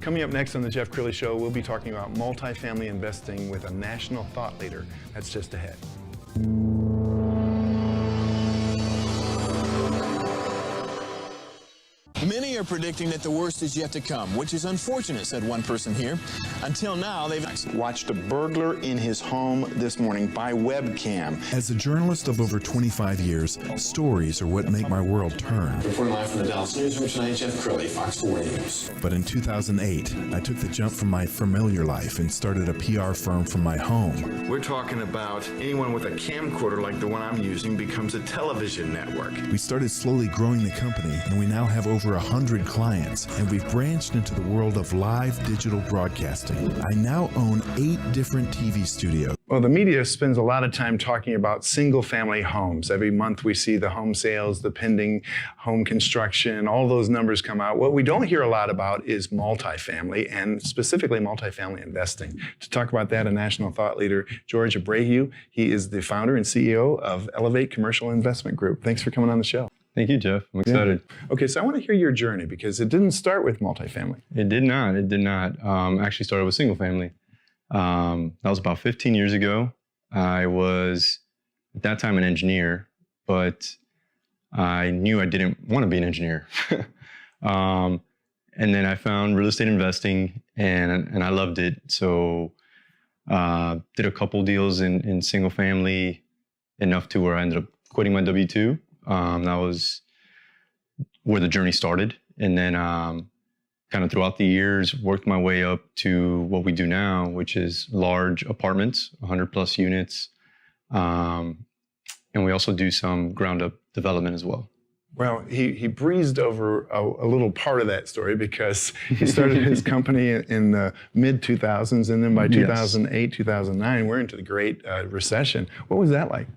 Coming up next on the Jeff Crilley Show, we'll be talking about multifamily investing with a national thought leader. That's just ahead. Many are predicting that the worst is yet to come, which is unfortunate, said one person here. Until now, they've watched a burglar in his home this morning by webcam. As a journalist of over 25 years, stories are what make my world turn. Reporting live from the Dallas newsroom tonight, Jeff Crilley, Fox 4 News. But in 2008, I took the jump from my familiar life and started a PR firm from my home. We're talking about anyone with a camcorder like the one I'm using becomes a television network. We started slowly growing the company, and we now have over 100 clients, and we've branched into the world of live digital broadcasting. I now own 8 different TV studios. Well, the media spends a lot of time talking about single-family homes. Every month we see the home sales, the pending home construction, all those numbers come out. What we don't hear a lot about is multifamily, and specifically multifamily investing. To talk about that, a national thought leader, Jorge Abreu. He is the founder and CEO of Elevate Commercial Investment Group. Thanks for coming on the show. Thank you, Jeff. I'm excited. Yeah. Okay, so I want to hear your journey because it didn't start with multifamily. It did not. It did not. Actually started with single family. That was about 15 years ago. I was, at that time, an engineer, but I knew I didn't want to be an engineer. And then I found real estate investing, and I loved it. So did a couple deals in single family, enough to where I ended up quitting my W-2. That was where the journey started. And then kind of throughout the years, worked my way up to what we do now, which is large apartments, 100 plus units. And we also do some ground up development as well. Well, he breezed over a little part of that story because he started his company in the mid-2000s, and then by 2008, 2009, we're into the Great Recession. What was that like?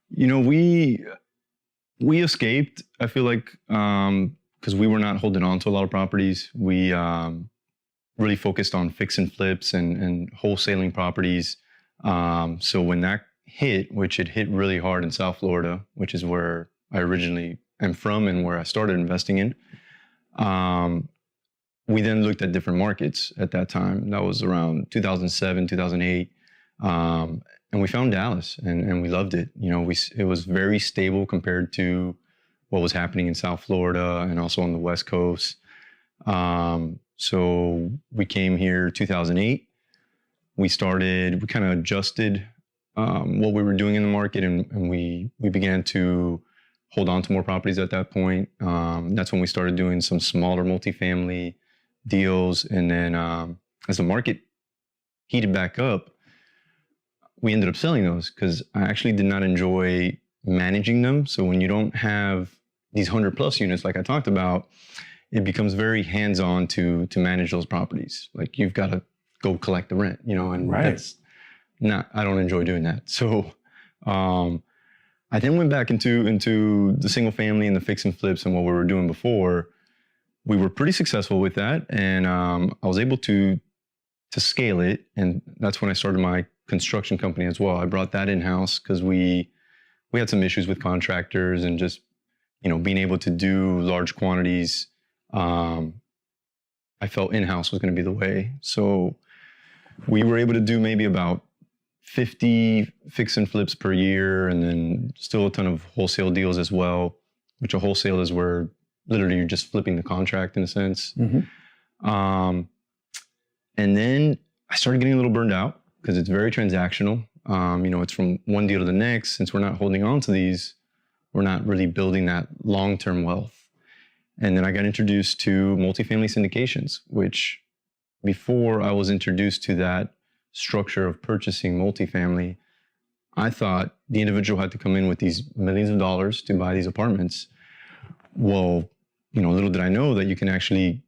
You know, we escaped, I feel like, because we were not holding on to a lot of properties. We really focused on fix and flips and wholesaling properties. So when that hit, which it hit really hard in South Florida, which is where I originally am from and where I started investing in, we then looked at different markets at that time. That was around 2007, 2008. And we found Dallas, and we loved it. You know, it was very stable compared to what was happening in South Florida and also on the West Coast. So we came here 2008. We kind of adjusted what we were doing in the market, and we began to hold on to more properties at that point. That's when we started doing some smaller multifamily deals. And then as the market heated back up, we ended up selling those because I actually did not enjoy managing them. So when you don't have these 100 plus units like I talked about, it becomes very hands-on to manage those properties. Like you've got to go collect the rent, you know, and that's not, I don't enjoy doing that. So I then went back into the single family and the fix and flips and what we were doing before. We were pretty successful with that, and I was able to scale it, and that's when I started my construction company as well. I brought that in-house because we had some issues with contractors and just, you know, being able to do large quantities. I felt in-house was going to be the way. So we were able to do maybe about 50 fix and flips per year, and then still a ton of wholesale deals as well, which a wholesale is where literally you're just flipping the contract in a sense. And then I started getting a little burned out because it's very transactional. You know, it's from one deal to the next. Since we're not holding on to these, we're not really building that long-term wealth. And then I got introduced to multifamily syndications, which before I was introduced to that structure of purchasing multifamily, I thought the individual had to come in with these millions of dollars to buy these apartments. Well, you know, little did I know that you can actually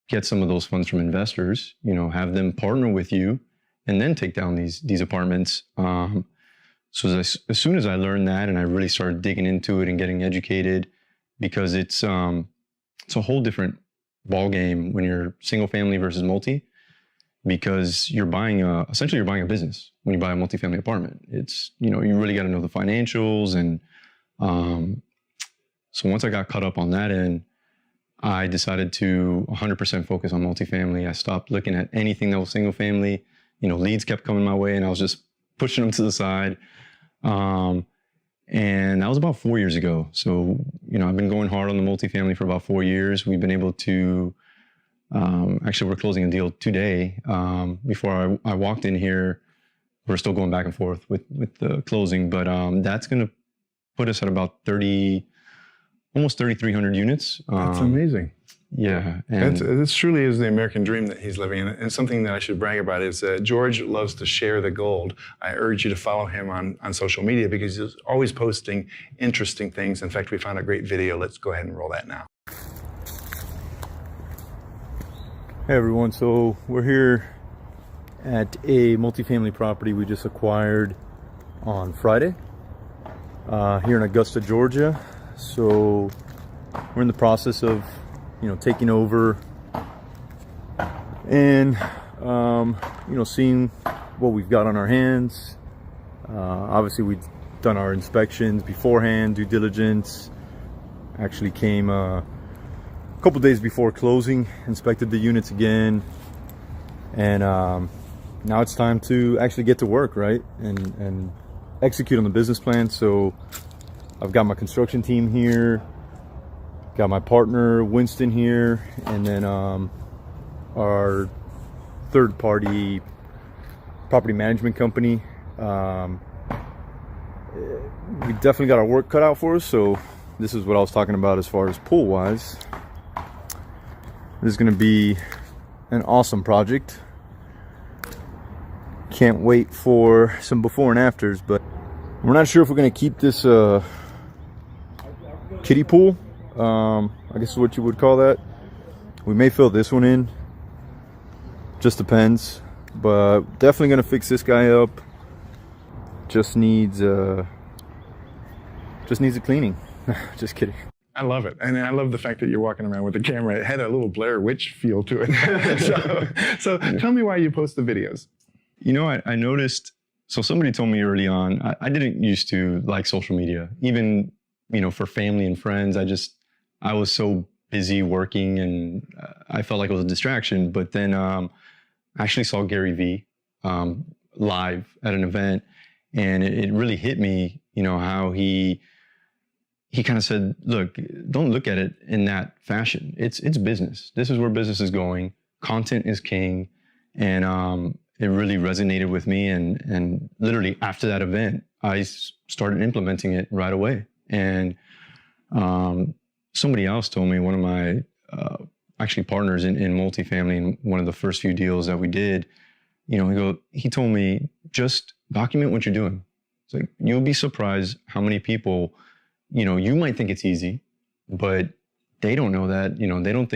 get some of those funds from investors, you know, have them partner with you and then take down these apartments. So as soon as I learned that and I really started digging into it and getting educated, because it's a whole different ball game when you're single family versus multi, because you're buying essentially you're buying a business when you buy a multifamily apartment. It's, you know, you really got to know the financials. And so once I got caught up on that end, I decided to 100% focus on multifamily. I stopped looking at anything that was single family. Leads kept coming my way and I was just pushing them to the side. And that was about 4 years ago. So, I've been going hard on the multifamily for about 4 years. We've been able to, actually, we're closing a deal today. Before I walked in here, we're still going back and forth with the closing, but that's going to put us at about almost 3,300 units. That's amazing. Yeah. And This truly is the American dream that he's living in. And something that I should brag about is George loves to share the gold. I urge you to follow him on social media because he's always posting interesting things. In fact, we found a great video. Let's go ahead and roll that now. Hey everyone, so we're here at a multifamily property we just acquired on Friday here in Augusta, Georgia. So we're in the process of taking over and seeing what we've got on our hands. Obviously we've done our inspections beforehand, due diligence. Actually came a couple days before closing, inspected the units again, and now it's time to actually get to work, right, and execute on the business plan. So I've got my construction team here, got my partner Winston here, and then our third-party property management company. We definitely got our work cut out for us. So this is what I was talking about as far as pool wise. This is going to be an awesome project. Can't wait for some before and afters, but we're not sure if we're going to keep this kiddie pool. I guess is what you would call that. We may fill this one in. Just depends. But definitely going to fix this guy up. Just needs a cleaning. Just kidding. I love it. And I love the fact that you're walking around with the camera. It had a little Blair Witch feel to it. So tell me why you post the videos. I noticed, so somebody told me early on, I didn't used to like social media, even, for family and friends. I was so busy working and I felt like it was a distraction. But then I actually saw Gary Vee live at an event, and it really hit me, how he kind of said, look, don't look at it in that fashion. It's business. This is where business is going. Content is king. And it really resonated with me. And literally after that event, I started implementing it right away. And somebody else told me, one of my actually partners in multifamily, in one of the first few deals that we did, he told me, just document what you're doing. It's like, you'll be surprised how many people, you might think it's easy, but they don't know that, they don't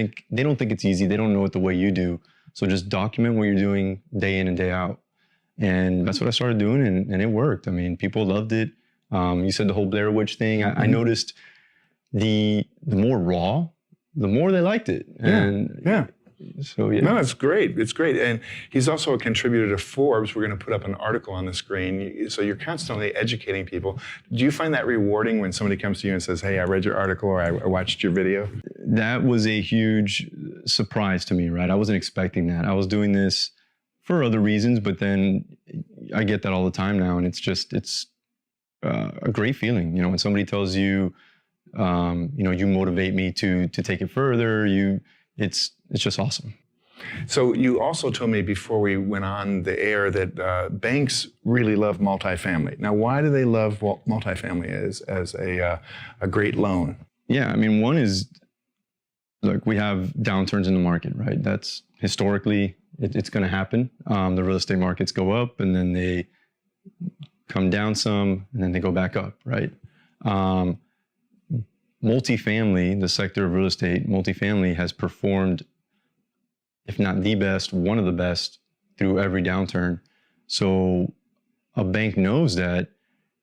think it's easy. They don't know it the way you do. So just document what you're doing day in and day out. And that's what I started doing, and it worked. I mean, people loved it. You said the whole Blair Witch thing. I noticed the more raw, the more they liked it. And yeah. So yeah. No, it's great. It's great. And he's also a contributor to Forbes. We're going to put up an article on the screen. So you're constantly educating people. Do you find that rewarding when somebody comes to you and says, hey, I read your article or I watched your video? That was a huge surprise to me, right? I wasn't expecting that. I was doing this for other reasons, but then I get that all the time now. And it's a great feeling, when somebody tells you, you motivate me to take it further. It's just awesome. So you also told me before we went on the air that banks really love multifamily. Now, why do they love multifamily as a great loan? Yeah, I mean, one is, look, we have downturns in the market, right? That's historically, it's going to happen. The real estate markets go up and then they come down some and then they go back up, right? Multifamily, the sector of real estate, multifamily has performed, if not the best, one of the best through every downturn. So a bank knows that,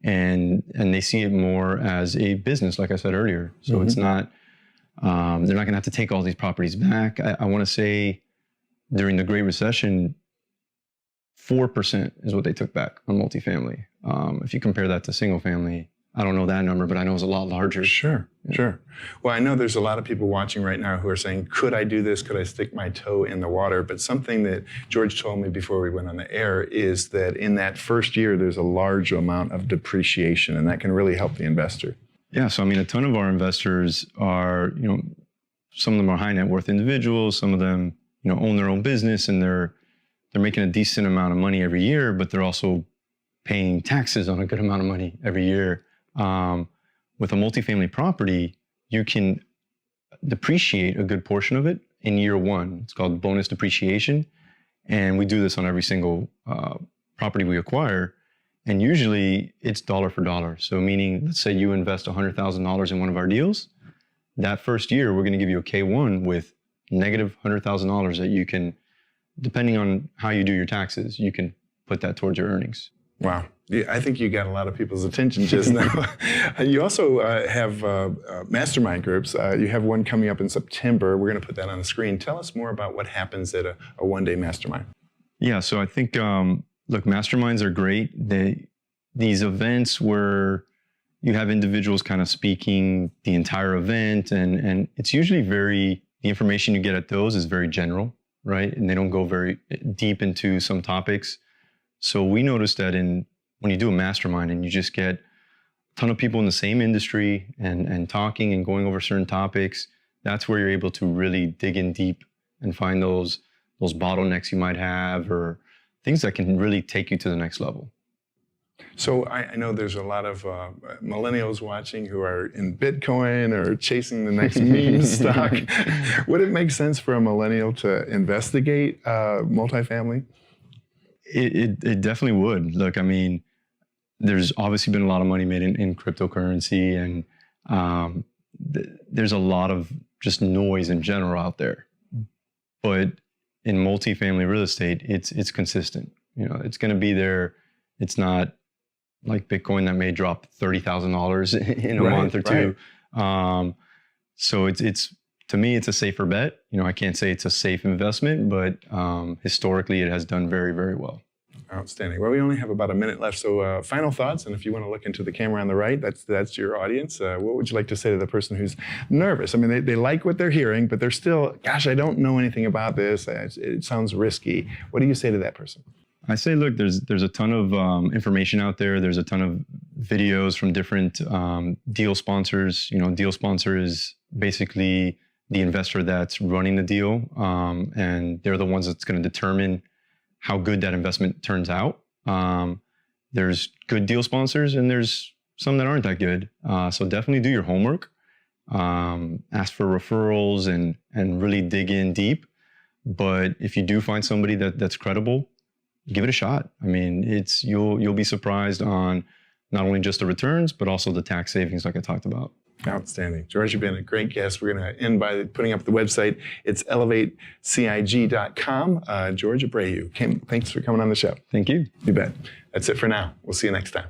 and they see it more as a business, like I said earlier. So it's not, they're not going to have to take all these properties back. I want to say during the Great Recession, 4% is what they took back on multifamily. If you compare that to single family, I don't know that number, but I know it's a lot larger. Sure, sure. Well, I know there's a lot of people watching right now who are saying, could I do this? Could I stick my toe in the water? But something that George told me before we went on the air is that in that first year, there's a large amount of depreciation, and that can really help the investor. Yeah, so I mean, a ton of our investors are, some of them are high net worth individuals, some of them, own their own business, and they're making a decent amount of money every year, but they're also paying taxes on a good amount of money every year. With a multifamily property, you can depreciate a good portion of it in year one. It's called bonus depreciation. And we do this on every single property we acquire. And usually it's dollar for dollar. So meaning, let's say you invest $100,000 in one of our deals. That first year, we're going to give you a K1 with negative $100,000 that you can, depending on how you do your taxes, you can put that towards your earnings. Wow. Yeah, I think you got a lot of people's attention just now. You also have mastermind groups. You have one coming up in September. We're going to put that on the screen. Tell us more about what happens at a one-day mastermind. Yeah, so I think, look, masterminds are great. These events where you have individuals kind of speaking the entire event, and it's usually the information you get at those is very general, right? And they don't go very deep into some topics. So we noticed that when you do a mastermind and you just get a ton of people in the same industry and talking and going over certain topics, that's where you're able to really dig in deep and find those bottlenecks you might have or things that can really take you to the next level. So I know there's a lot of millennials watching who are in Bitcoin or chasing the next meme stock. Would it make sense for a millennial to investigate multifamily? It definitely would. Look, I mean, there's obviously been a lot of money made in cryptocurrency, and there's a lot of just noise in general out there. But in multifamily real estate, it's consistent. It's going to be there. It's not like Bitcoin that may drop $30,000 in a month or two. Right. So it's to me, it's a safer bet. I can't say it's a safe investment, but historically, it has done very, very well. Outstanding. Well, we only have about a minute left, so final thoughts. And if you want to look into the camera on the right, that's your audience. What would you like to say to the person who's nervous? I mean, they like what they're hearing, but they're still, gosh, I don't know anything about this. It sounds risky. What do you say to that person? I say, look, there's a ton of information out there. There's a ton of videos from different deal sponsors. Deal sponsor is basically the investor that's running the deal, and they're the ones that's going to determine how good that investment turns out. There's good deal sponsors, and there's some that aren't that good. So definitely do your homework. Ask for referrals and really dig in deep. But if you do find somebody that's credible, give it a shot. I mean, you'll be surprised on not only just the returns, but also the tax savings like I talked about. Outstanding. George, you've been a great guest. We're going to end by putting up the website. It's elevatecig.com. Jorge Abreu, thanks for coming on the show. Thank you. You bet. That's it for now. We'll see you next time.